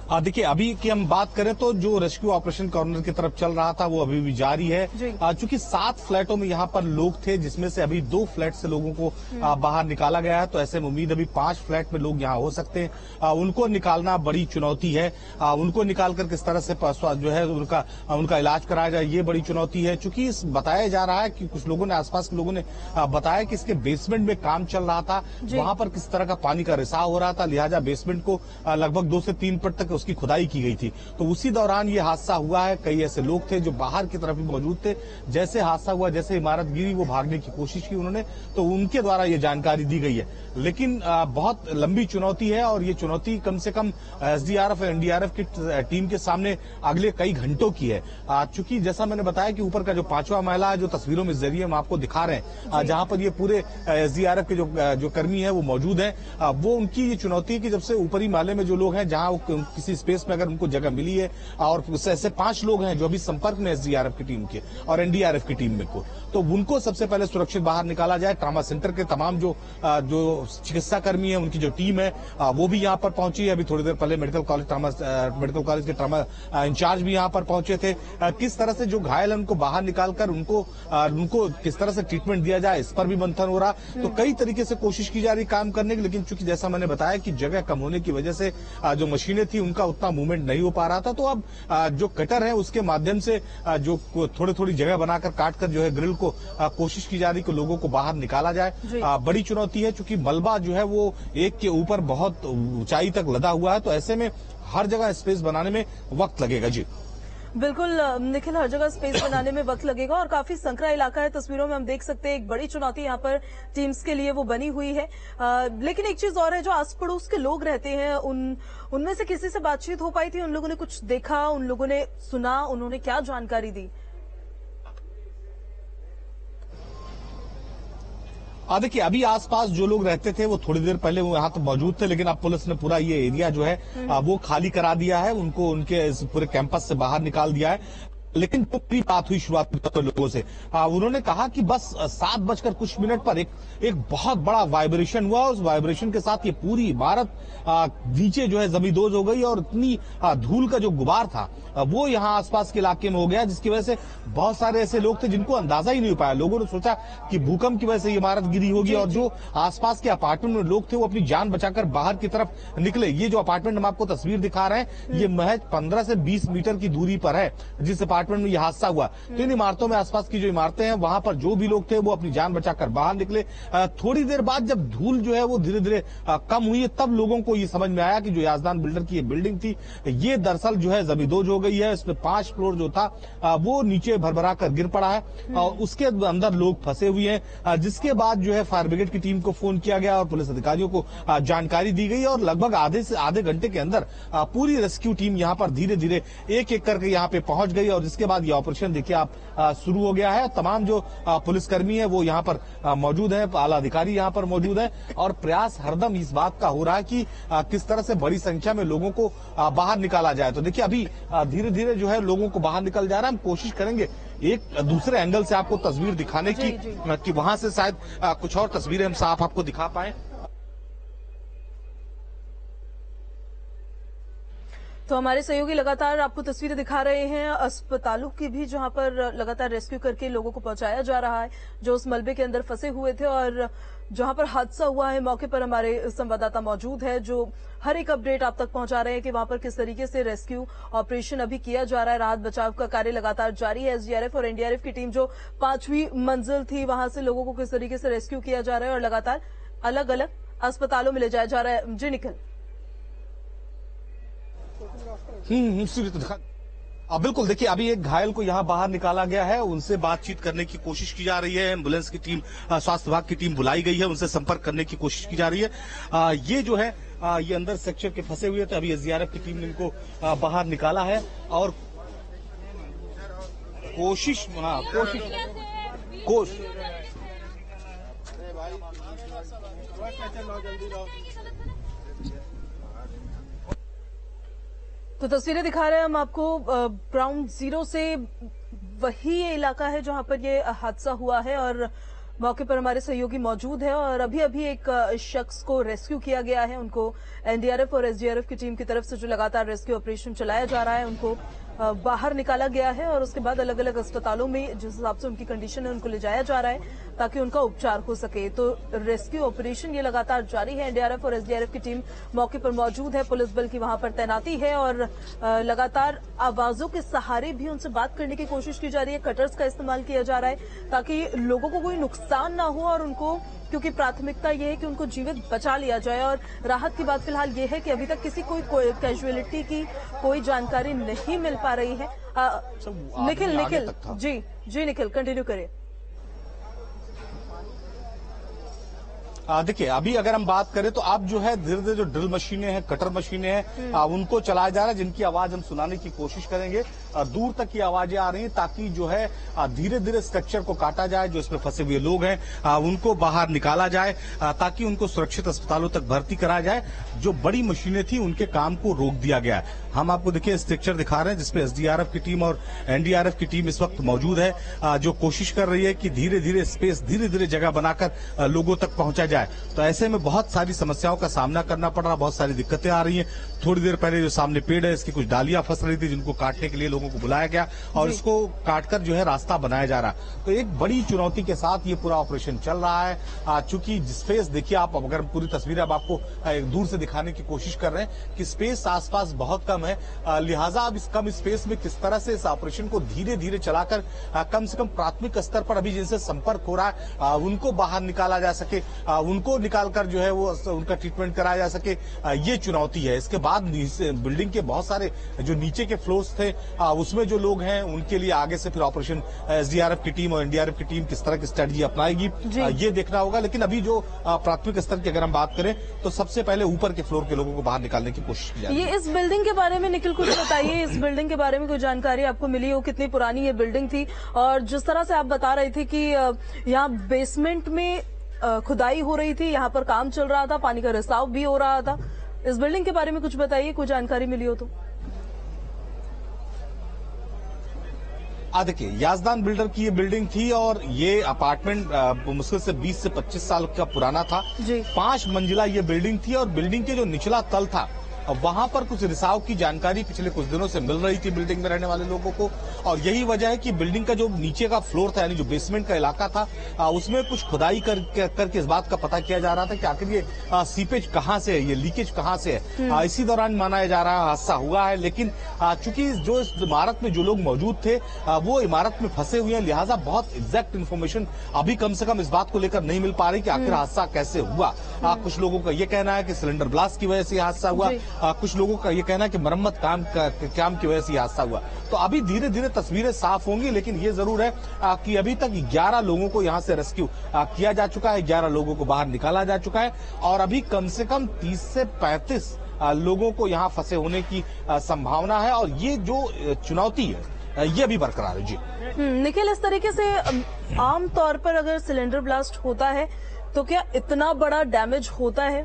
देखिए, अभी की हम बात करें तो जो रेस्क्यू ऑपरेशन कॉर्नर की तरफ चल रहा था वो अभी भी जारी है। चूंकि 7 फ्लैटों में यहाँ पर लोग थे, जिसमें से अभी 2 फ्लैट से लोगों को बाहर निकाला गया है, तो ऐसे में उम्मीद अभी 5 फ्लैट में लोग यहाँ हो सकते हैं। उनको निकालना बड़ी चुनौती है। उनको निकालकर किस तरह से जो है उनका इलाज कराया जाए, ये बड़ी चुनौती है। चूंकि बताया जा रहा है कि कुछ लोगों ने, आसपास के लोगों ने बताया कि इसके बेसमेंट में काम चल रहा था, वहां पर किस तरह का पानी का रिसाव हो रहा था, लिहाजा बेसमेंट को लगभग 2 से 3 फुट तक उसकी खुदाई की गई थी। तो उसी दौरान ये हादसा हुआ है। कई ऐसे लोग थे जो बाहर की तरफ भी मौजूद थे। जैसे हादसा हुआ, जैसे इमारत गिरी, वो भागने की कोशिश की उन्होंने, तो उनके द्वारा ये जानकारी दी गई है। लेकिन बहुत लंबी चुनौती है और ये चुनौती कम से कम एसडीआरएफ और एनडीआरएफ की टीम के सामने अगले कई घंटों की है। चूंकि जैसा मैंने बताया कि ऊपर का जो 5वां महला है, जो तस्वीरों में जरिए हम आपको दिखा रहे हैं, जहां पर ये पूरे एसडीआरएफ के जो कर्मी है वो मौजूद है, वो उनकी ये चुनौती है कि जब से ऊपरी महले में जो लोग हैं, जहां किसी स्पेस में अगर उनको जगह मिली है, और ऐसे 5 लोग हैं जो अभी संपर्क में एसडीआरएफ की टीम के और एनडीआरएफ की टीम में को, तो उनको सबसे पहले सुरक्षित बाहर निकाला जाए। ट्रामा सेंटर के तमाम जो चिकित्सा कर्मी है, उनकी जो टीम है वो भी यहाँ पर पहुंची है। अभी थोड़ी देर पहले मेडिकल कॉलेज के ट्रामा इंचार्ज भी यहाँ पर पहुंचे थे। किस तरह से जो घायल है उनको बाहर निकालकर उनको किस तरह से ट्रीटमेंट दिया जाए, इस पर भी मंथन हो रहा। तो कई तरीके से कोशिश की जा रही काम करने की, लेकिन चूंकि जैसा मैंने बताया कि जगह कम होने की वजह से जो मशीनें थी उनका उतना मूवमेंट नहीं हो पा रहा था। तो अब जो कटर है उसके माध्यम से जो थोड़ी जगह बनाकर काटकर जो है ग्रिल को कोशिश की जा रही कि लोगों को बाहर निकाला जाए। बड़ी चुनौती है, चूंकि मलबा जो है वो एक के ऊपर बहुत ऊंचाई तक लदा हुआ है, तो ऐसे में हर जगह स्पेस बनाने में वक्त लगेगा। जी बिल्कुल निखिल, हर जगह स्पेस बनाने में वक्त लगेगा और काफी संकरा इलाका है। तस्वीरों में हम देख सकते हैं एक बड़ी चुनौती यहाँ पर टीम्स के लिए वो बनी हुई है। लेकिन एक चीज और है, जो आस पड़ोस के लोग रहते हैं उनमें से किसी से बातचीत हो पाई थी? उन लोगों ने कुछ देखा, उन लोगों ने सुना, उन्होंने क्या जानकारी दी? देखिए, अभी आसपास जो लोग रहते थे वो थोड़ी देर पहले वो यहाँ तो मौजूद थे, लेकिन अब पुलिस ने पूरा ये एरिया जो है वो खाली करा दिया है। उनको उनके पूरे कैंपस से बाहर निकाल दिया है। लेकिन जो पूरी बात हुई शुरुआत में तो लोगों से, उन्होंने कहा कि बस 7:00 पर एक बहुत बड़ा वाइब्रेशन हुआ। उस वाइब्रेशन के साथ ये पूरी इमारत नीचे जो है जमींदोज हो गई और इतनी धूल का जो गुबार था वो यहाँ आसपास के इलाके में हो गया, जिसकी वजह से बहुत सारे ऐसे लोग थे जिनको अंदाजा ही नहीं हो पाया। लोगों ने सोचा कि भूकंप की वजह से इमारत गिरी होगी, और जो आसपास के अपार्टमेंट में लोग थे वो अपनी जान बचाकर बाहर की तरफ निकले। ये जो अपार्टमेंट हम आपको तस्वीर दिखा रहे हैं, ये महज 15 से 20 मीटर की दूरी पर है जिस अपार्टमेंट में यह हादसा हुआ। तो इन इमारतों में, आसपास की जो इमारतें हैं, वहां पर जो भी लोग थे वो अपनी जान बचाकर बाहर निकले। थोड़ी देर बाद जब धूल जो है वो धीरे धीरे कम हुई है, तब लोगों को ये समझ में आया कि जो याजदान बिल्डर की ये बिल्डिंग थी, ये दरअसल जो है जमींदोज हो गई है। इसमें 5 फ्लोर जो था वो नीचे भरभरा कर गिर पड़ा है और उसके अंदर लोग फंसे हुए हैं। जिसके बाद जो है फायर ब्रिगेड की टीम को फोन किया गया और पुलिस अधिकारियों को जानकारी दी गई, और लगभग आधे से आधे घंटे के अंदर पूरी रेस्क्यू टीम यहाँ पर धीरे धीरे एक एक करके यहाँ पे पहुंच गई। और जिसके बाद ये ऑपरेशन देखिए आप शुरू हो गया है। तमाम जो पुलिसकर्मी है वो यहाँ पर मौजूद है, आला अधिकारी यहाँ पर मौजूद है, और प्रयास हरदम इस बात का हो रहा है कि किस तरह से बड़ी संख्या में लोगों को बाहर निकाला जाए। तो देखिए, अभी धीरे धीरे जो है लोगों को बाहर निकल जा रहा है। हम कोशिश करेंगे एक दूसरे एंगल से आपको तस्वीर दिखाने की, कि वहां से शायद कुछ और तस्वीरें हम साफ आपको दिखा पाए। तो हमारे सहयोगी लगातार आपको तस्वीरें दिखा रहे हैं अस्पतालों की भी, जहां पर लगातार रेस्क्यू करके लोगों को पहुंचाया जा रहा है जो उस मलबे के अंदर फंसे हुए थे। और जहां पर हादसा हुआ है, मौके पर हमारे संवाददाता मौजूद है जो हर एक अपडेट आप तक पहुंचा रहे हैं कि वहां पर किस तरीके से रेस्क्यू ऑपरेशन अभी किया जा रहा है। राहत बचाव का कार्य लगातार जारी है। एसडीआरएफ और एनडीआरएफ की टीम जो 5वीं मंजिल थी, वहां से लोगों को किस तरीके से रेस्क्यू किया जा रहा है और लगातार अलग अलग अस्पतालों में ले जाया जा रहा है। जी निखिल। बिल्कुल, देखिए, अभी एक घायल को यहाँ बाहर निकाला गया है, उनसे बातचीत करने की कोशिश की जा रही है। एम्बुलेंस की टीम, स्वास्थ्य विभाग की टीम बुलाई गई है, उनसे संपर्क करने की कोशिश की जा रही है। ये जो है ये अंदर सेक्शन के फंसे हुए थे, अभी एसडीआरएफ की टीम ने इनको बाहर निकाला है और कोशिश तो तस्वीरें दिखा रहे हैं हम आपको ग्राउंड जीरो से। वही ये इलाका है जहां पर ये हादसा हुआ है और मौके पर हमारे सहयोगी मौजूद है और अभी अभी एक शख्स को रेस्क्यू किया गया है। उनको एनडीआरएफ और एसडीआरएफ की टीम की तरफ से जो लगातार रेस्क्यू ऑपरेशन चलाया जा रहा है, उनको बाहर निकाला गया है और उसके बाद अलग अलग अस्पतालों में जिस हिसाब से उनकी कंडीशन है उनको ले जाया जा रहा है ताकि उनका उपचार हो सके। तो रेस्क्यू ऑपरेशन ये लगातार जारी है। एनडीआरएफ और एसडीआरएफ की टीम मौके पर मौजूद है, पुलिस बल की वहां पर तैनाती है और लगातार आवाजों के सहारे भी उनसे बात करने की कोशिश की जा रही है। कटर्स का इस्तेमाल किया जा रहा है ताकि लोगों को कोई नुकसान ना हो और उनको, क्योंकि प्राथमिकता ये है कि उनको जीवित बचा लिया जाए। और राहत की बात फिलहाल ये है कि अभी तक किसी कोई कैजुअलिटी की कोई जानकारी नहीं मिल पा रही है। निखिल जी निखिल कंटिन्यू करिए। देखिए, अभी अगर हम बात करें तो अब जो है धीरे धीरे जो ड्रिल मशीनें हैं, कटर मशीनें हैं, उनको चलाया जा रहा है, जिनकी आवाज हम सुनाने की कोशिश करेंगे। दूर तक की आवाजें आ रही हैं ताकि जो है धीरे धीरे स्ट्रक्चर को काटा जाए, जो इसमें फंसे हुए लोग हैं उनको बाहर निकाला जाए ताकि उनको सुरक्षित अस्पतालों तक भर्ती कराया जाए। जो बड़ी मशीनें थी उनके काम को रोक दिया गया है। हम आपको देखिए स्ट्रक्चर दिखा रहे हैं जिसमें एसडीआरएफ की टीम और एनडीआरएफ की टीम इस वक्त मौजूद है, जो कोशिश कर रही है कि धीरे धीरे स्पेस, धीरे धीरे जगह बनाकर लोगों तक पहुंचा जाए। तो ऐसे में बहुत सारी समस्याओं का सामना करना पड़ रहा, बहुत सारी दिक्कतें आ रही हैं। थोड़ी देर पहले जो सामने पेड़ है इसकी कुछ डालियां फंस रही थी, जिनको काटने के लिए लोगों को बुलाया गया और इसको काटकर जो है रास्ता बनाया जा रहा। तो एक बड़ी चुनौती के साथ ये पूरा ऑपरेशन चल रहा है। चूंकि स्पेस देखिए आप, अगर पूरी तस्वीर अब आपको दूर से दिखाने की कोशिश कर रहे हैं कि स्पेस आसपास बहुत कम है, लिहाजा अब इस कम स्पेस में किस तरह से इस ऑपरेशन को धीरे धीरे चलाकर कम से कम प्राथमिक स्तर पर अभी जिनसे संपर्क हो रहा है उनको बाहर निकाला जा सके, उनको निकालकर जो है वो उनका ट्रीटमेंट कराया जा सके, ये चुनौती है। इसके बाद बिल्डिंग के बहुत सारे जो नीचे के फ्लोर्स थे उसमें जो लोग हैं उनके लिए आगे से फिर ऑपरेशन एसडीआरएफ की टीम और एनडीआरएफ की टीम किस तरह की स्ट्रेटजी अपनाएगी ये देखना होगा। लेकिन अभी जो प्राथमिक स्तर की अगर हम बात करें तो सबसे पहले ऊपर के फ्लोर के लोगों को बाहर निकालने की कोशिश की जाएगी। ये इस बिल्डिंग के बारे में निखिल कुछ बताइए, इस बिल्डिंग के बारे में कोई जानकारी आपको मिली हो, कितनी पुरानी ये बिल्डिंग थी? और जिस तरह से आप बता रहे थे कि यहाँ बेसमेंट में खुदाई हो रही थी, यहाँ पर काम चल रहा था, पानी का रिसाव भी हो रहा था, इस बिल्डिंग के बारे में कुछ बताइए, कोई जानकारी मिली हो तो। देखिए, याजदान बिल्डर की ये बिल्डिंग थी और ये अपार्टमेंट मुश्किल से 20 से 25 साल का पुराना था। 5 मंजिला ये बिल्डिंग थी और बिल्डिंग के जो निचला तल था वहां पर कुछ रिसाव की जानकारी पिछले कुछ दिनों से मिल रही थी बिल्डिंग में रहने वाले लोगों को। और यही वजह है कि बिल्डिंग का जो नीचे का फ्लोर था, यानी जो बेसमेंट का इलाका था, उसमें कुछ खुदाई करके इस बात का पता किया जा रहा था कि आखिर ये सीपेज कहां से है, ये लीकेज कहां से है। इसी दौरान माना जा रहा हादसा हुआ है। लेकिन चूंकि जो इस इमारत में जो लोग मौजूद थे वो इमारत में फंसे हुए हैं, लिहाजा बहुत एग्जैक्ट इन्फॉर्मेशन अभी कम से कम इस बात को लेकर नहीं मिल पा रही कि आखिर हादसा कैसे हुआ। कुछ लोगों का ये कहना है कि सिलेंडर ब्लास्ट की वजह से हादसा हुआ, कुछ लोगों का ये कहना है कि मरम्मत काम की वजह से हादसा हुआ। तो अभी धीरे धीरे तस्वीरें साफ होंगी, लेकिन ये जरूर है कि अभी तक 11 लोगों को यहां से रेस्क्यू किया जा चुका है, 11 लोगों को बाहर निकाला जा चुका है और अभी कम से कम 30 से 35 लोगों को यहां फंसे होने की संभावना है। और ये जो चुनौती है ये भी बरकरार है। जी निखिल, इस तरीके से आम तौर पर अगर सिलेंडर ब्लास्ट होता है तो क्या इतना बड़ा डैमेज होता है?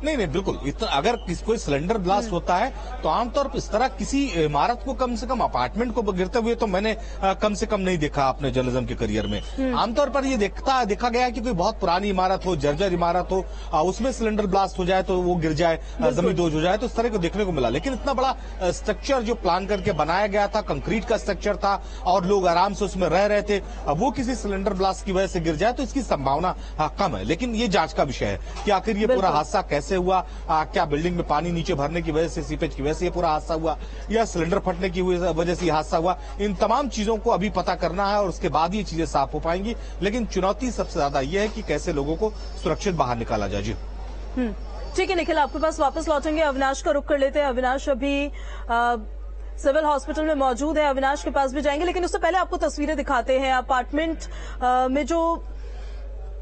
नहीं, बिल्कुल। इतना अगर कोई सिलेंडर ब्लास्ट होता है तो आमतौर पर इस तरह किसी इमारत को, कम से कम अपार्टमेंट को गिरते हुए तो मैंने कम से कम नहीं देखा अपने जर्नलिज्म के करियर में। आमतौर पर ये देखा गया है कि कोई बहुत पुरानी इमारत हो, जर्जर इमारत हो, उसमें सिलेंडर ब्लास्ट हो जाए तो वो गिर जाए, जमींदोज हो जाए, तो इस तरह को देखने को मिला। लेकिन इतना बड़ा स्ट्रक्चर जो प्लान करके बनाया गया था, कंक्रीट का स्ट्रक्चर था और लोग आराम से उसमें रह रहे थे, वो किसी सिलेंडर ब्लास्ट की वजह से गिर जाए तो इसकी संभावना कम है। लेकिन ये जांच का विषय है कि आखिर ये पूरा हादसा कैसे हुआ। क्या बिल्डिंग में पानी नीचे भरने की वजह से, सीपेज की वजह से ये पूरा हादसा हुआ या सिलेंडर फटने की वजह से हादसा हुआ, इन तमाम चीजों को अभी पता करना है और उसके बाद ये चीजें साफ हो पाएंगी। लेकिन चुनौती सबसे ज्यादा ये है कि कैसे लोगों को सुरक्षित बाहर निकाला जाए। जी ठीक है निखिल, आपके पास वापस लौटेंगे। अविनाश का रुख कर लेते हैं। अविनाश अभी सिविल हॉस्पिटल में मौजूद है, अविनाश के पास भी जाएंगे, लेकिन उससे पहले आपको तस्वीरें दिखाते हैं। अपार्टमेंट में जो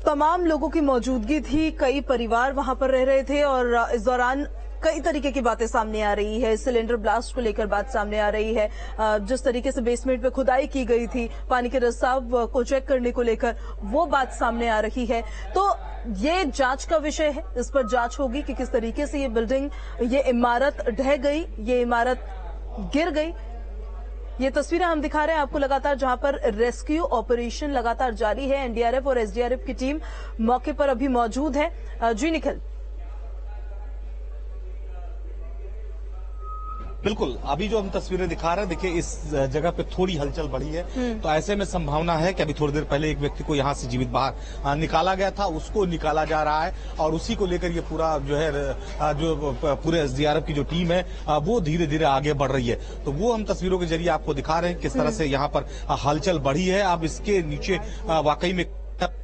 तमाम लोगों की मौजूदगी थी, कई परिवार वहां पर रह रहे थे और इस दौरान कई तरीके की बातें सामने आ रही है। सिलेंडर ब्लास्ट को लेकर बात सामने आ रही है, जिस तरीके से बेसमेंट में खुदाई की गई थी, पानी के रिसाव को चेक करने को लेकर वो बात सामने आ रही है। तो ये जांच का विषय है, इस पर जांच होगी कि किस तरीके से ये बिल्डिंग, ये इमारत ढह गई, ये इमारत गिर गई। ये तस्वीरें हम दिखा रहे हैं आपको लगातार, जहां पर रेस्क्यू ऑपरेशन लगातार जारी है। एनडीआरएफ और एसडीआरएफ की टीम मौके पर अभी मौजूद है। जी निखिल। बिल्कुल, अभी जो हम तस्वीरें दिखा रहे हैं, देखिए इस जगह पे थोड़ी हलचल बढ़ी है, तो ऐसे में संभावना है कि अभी थोड़ी देर पहले एक व्यक्ति को यहां से जीवित बाहर निकाला गया था, उसको निकाला जा रहा है और उसी को लेकर ये पूरा जो है जो पूरे एसडीआरएफ की जो टीम है वो धीरे धीरे आगे बढ़ रही है। तो वो हम तस्वीरों के जरिए आपको दिखा रहे हैं किस तरह से यहाँ पर हलचल बढ़ी है। अब इसके नीचे वाकई में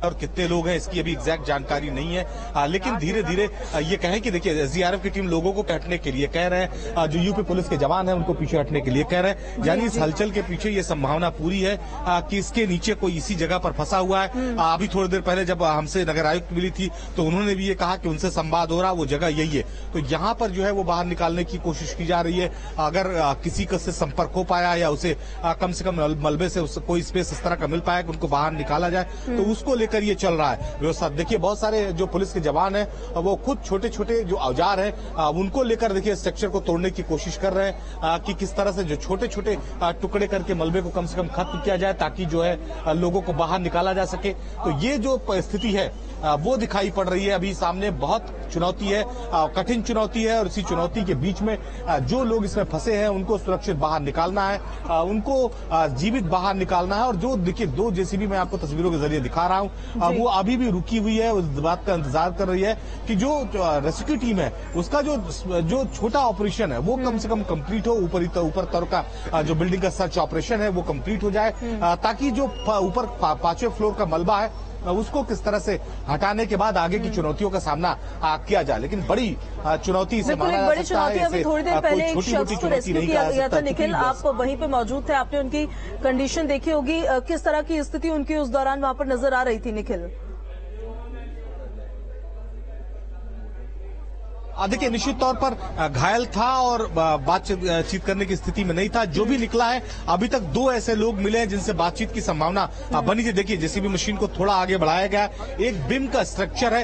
और कितने लोग हैं इसकी अभी एग्जैक्ट जानकारी नहीं है, लेकिन धीरे धीरे ये कहें कि देखिए एसडीआरएफ की टीम लोगों को हटने के लिए कह रहे हैं, जो यूपी पुलिस के जवान हैं उनको पीछे हटने के लिए कह रहे हैं। यानी इस हलचल के पीछे ये संभावना पूरी है कि इसके नीचे कोई इसी जगह पर फंसा हुआ है। अभी थोड़ी देर पहले जब हमसे नगर आयुक्त मिली थी तो उन्होंने भी ये कहा कि उनसे संवाद हो रहा, वो जगह यही है। तो यहाँ पर जो है वो बाहर निकालने की कोशिश की जा रही है। अगर किसी का से संपर्क हो पाया या उसे कम से कम मलबे से कोई स्पेस इस तरह का मिल पाया कि उनको बाहर निकाला जाए, तो उसको लेकर ये चल रहा है व्यवस्था। देखिए बहुत सारे जो पुलिस के जवान हैं वो खुद छोटे छोटे जो औजार हैं उनको लेकर देखिए स्ट्रक्चर को तोड़ने की कोशिश कर रहे हैं कि किस तरह से जो छोटे छोटे टुकड़े करके मलबे को कम से कम खत्म किया जाए ताकि जो है लोगों को बाहर निकाला जा सके। तो ये जो स्थिति है वो दिखाई पड़ रही है। अभी सामने बहुत चुनौती है, कठिन चुनौती है और इसी चुनौती के बीच में जो लोग इसमें फंसे हैं उनको सुरक्षित बाहर निकालना है, उनको जीवित बाहर निकालना है। और जो देखिए 2 जेसीबी मैं आपको तस्वीरों के जरिए दिखा रहा हूं, वो अभी भी रुकी हुई है, उस बात का इंतजार कर रही है कि जो रेस्क्यू टीम है उसका जो छोटा ऑपरेशन है वो कम से कम कंप्लीट हो। ऊपर तर का जो बिल्डिंग का सर्च ऑपरेशन है वो कंप्लीट हो जाए ताकि जो ऊपर 5वें फ्लोर का मलबा है उसको किस तरह से हटाने के बाद आगे की चुनौतियों का सामना किया जाए। लेकिन बड़ी चुनौती से माना जा सकता है। अभी थोड़ी देर पहले एक शख्स को रेस्क्यू किया गया था। निखिल, आप वहीं पे मौजूद थे, आपने उनकी कंडीशन देखी होगी, किस तरह की स्थिति उनकी उस दौरान वहां पर नजर आ रही थी निखिल? देखिए निश्चित तौर पर घायल था और बातचीत करने की स्थिति में नहीं था। जो भी निकला है अभी तक 2 ऐसे लोग मिले हैं जिनसे बातचीत की संभावना बनी थी। देखिए जेसीबी मशीन को थोड़ा आगे बढ़ाया गया, एक बिम का स्ट्रक्चर है,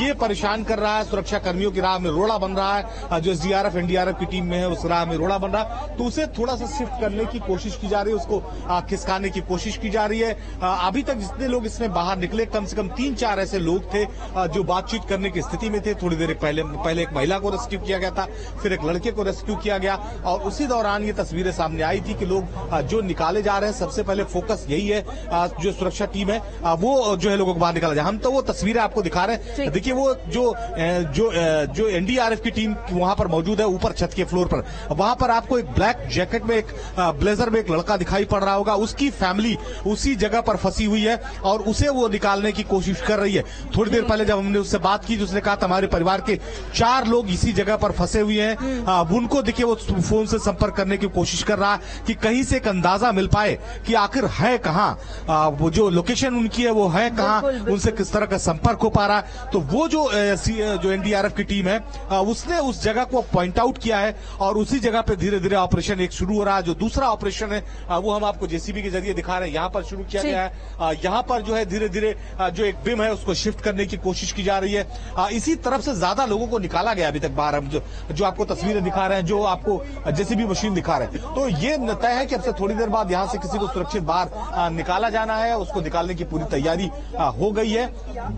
ये परेशान कर रहा है। सुरक्षा कर्मियों की राह में रोड़ा बन रहा है, जो एसडीआरएफ एनडीआरएफ की टीम में है उस राह में रोड़ा बन रहा है, तो उसे थोड़ा सा शिफ्ट करने की कोशिश की जा रही है, उसको खिसकाने की कोशिश की जा रही है। अभी तक जितने लोग इसमें बाहर निकले कम से कम 3-4 ऐसे लोग थे जो बातचीत करने की स्थिति में थे। थोड़ी देर पहले एक महिला को रेस्क्यू किया गया था, फिर एक लड़के को रेस्क्यू किया गया और उसी दौरान ये तस्वीरें सामने आई थी कि लोग जो निकाले जा रहे हैं सबसे पहले फोकस यही है, जो सुरक्षा टीम है वो जो है लोगों को बाहर निकाला जाए। हम तो वो तस्वीरें आपको दिखा रहे हैं। देखिए वो जो एनडीआरएफ की टीम वहां पर मौजूद है ऊपर छत के फ्लोर पर, वहां पर आपको एक ब्लैक जैकेट में एक ब्लेजर में एक लड़का दिखाई पड़ रहा होगा, उसकी फैमिली उसी जगह पर फंसी हुई है और उसे वो निकालने की कोशिश कर रही है। थोड़ी देर पहले जब हमने उससे बात की तो उसने कहा हमारे परिवार के 4 लोग इसी जगह पर फंसे हुए हैं। उनको देखिए वो फोन से संपर्क करने की कोशिश कर रहा है कि कहीं से एक अंदाजा मिल पाए कि आखिर है कहां, वो जो लोकेशन उनकी है वो है कहां, उनसे किस तरह का संपर्क हो पा रहा है। तो वो जो एनडीआरएफ की टीम है उसने उस जगह को पॉइंट आउट किया है और उसी जगह पे धीरे धीरे ऑपरेशन एक शुरू हो रहा है। जो दूसरा ऑपरेशन है वो हम आपको जेसीबी के जरिए दिखा रहे हैं, यहाँ पर शुरू किया गया है। यहाँ पर जो है धीरे धीरे जो एक बिम है उसको शिफ्ट करने की कोशिश की जा रही है। इसी तरफ से ज्यादा लोगों को निकाला गया अभी तक बाहर, जो आपको तस्वीरें दिखा रहे हैं, जो आपको जेसीबी मशीन दिखा रहे हैं। तो ये तय है कि अब से थोड़ी देर बाद यहां से किसी को सुरक्षित बाहर निकाला जाना है, उसको निकालने की पूरी तैयारी हो गई है।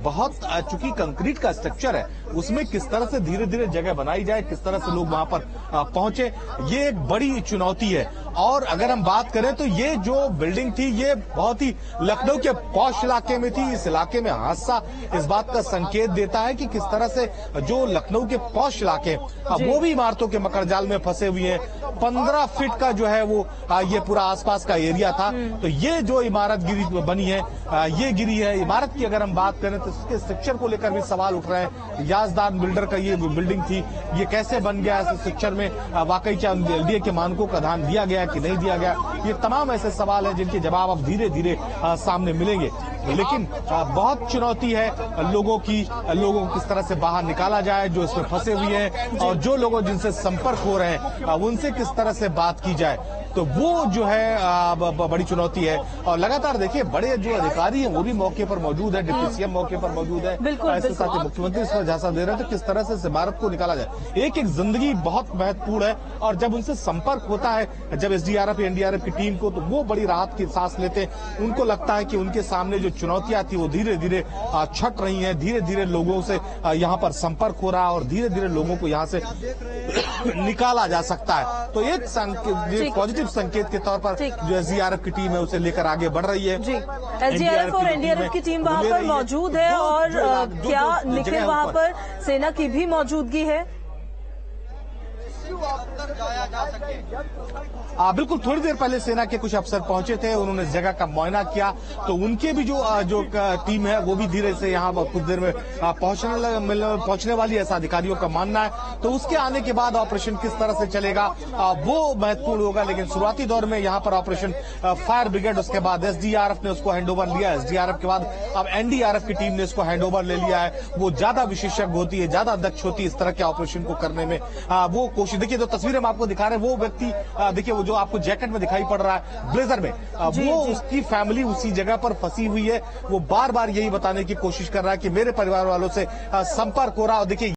बहुत चूंकि कंक्रीट का स्ट्रक्चर है उसमें किस तरह से धीरे धीरे जगह बनाई जाए, किस तरह से लोग वहां पर पहुंचे, ये एक बड़ी चुनौती है। और अगर हम बात करें तो ये जो बिल्डिंग थी ये बहुत ही लखनऊ के पॉश इलाके में थी। इस इलाके में हादसा इस बात का संकेत देता है कि किस तरह से जो लखनऊ के पॉश इलाके वो भी इमारतों के मकड़जाल में फंसे हुए हैं। 15 फीट का जो है वो ये पूरा आसपास का एरिया था। तो ये जो इमारत बनी है ये गिरी है। इमारत की अगर हम बात करें तो इसके स्ट्रक्चर को लेकर भी सवाल उठ रहे हैं। याजदान बिल्डर का ये बिल्डिंग थी, ये कैसे बन गया इस स्ट्रक्चर में, वाकई क्या एलडीए के मानकों का ध्यान दिया गया कि नहीं दिया गया, ये तमाम ऐसे सवाल हैं जिनके जवाब अब धीरे धीरे सामने मिलेंगे। लेकिन बहुत चुनौती है लोगों को किस तरह से बाहर निकाला जाए जो इसमें फंसे हुए हैं, और जो लोगों जिनसे संपर्क हो रहे हैं उनसे किस तरह से बात की जाए। तो वो जो है बड़ी चुनौती है। और लगातार देखिए बड़े जो अधिकारी हैं वो भी मौके पर मौजूद है, डिप्टी सीएम मौके पर मौजूद है, इसके साथ ही मुख्यमंत्री इस पर झांसा दे रहे हैं तो किस तरह से इस इमारत को निकाला जाए। एक एक जिंदगी बहुत महत्वपूर्ण है और जब उनसे संपर्क होता है जब एसडीआरएफ एनडीआरएफ की टीम को, तो वो बड़ी राहत की सांस लेते हैं। उनको लगता है कि उनके सामने जो चुनौतियां थी वो धीरे धीरे छट रही हैं, धीरे धीरे लोगों से यहाँ पर संपर्क हो रहा है और धीरे धीरे लोगों को यहाँ से निकाला जा सकता है। तो एक पॉजिटिव संकेत के तौर पर जो एसडीआरएफ की टीम है उसे लेकर आगे बढ़ रही है। एसडीआरएफ और एनडीआरएफ की टीम वहां पर मौजूद है और क्या निखिल वहां पर सेना की भी मौजूदगी है? बिल्कुल, थोड़ी देर पहले सेना के कुछ अफसर पहुंचे थे, उन्होंने जगह का मुआयना किया, तो उनके भी जो टीम है वो भी धीरे से यहाँ कुछ देर में पहुंचने वाली है, ऐसा अधिकारियों का मानना है। तो उसके आने के बाद ऑपरेशन किस तरह से चलेगा वो महत्वपूर्ण होगा। लेकिन शुरुआती दौर में यहाँ पर ऑपरेशन फायर ब्रिगेड, उसके बाद एसडीआरएफ ने उसको हैंडओवर लिया, एसडीआरएफ के बाद अब एनडीआरएफ की टीम ने इसको हैंडओवर ले लिया है। वो ज्यादा विशेषज्ञ होती है, ज्यादा दक्ष होती है इस तरह के ऑपरेशन को करने में। वो कोशिश, देखिए जो तस्वीरें हम आपको दिखा रहे हैं वो व्यक्ति देखिए वो जो आपको जैकेट में दिखाई पड़ रहा है ब्लेजर में, वो उसकी फैमिली उसी जगह पर फंसी हुई है। वो बार बार यही बताने की कोशिश कर रहा है कि मेरे परिवार वालों से संपर्क हो रहा है। देखिए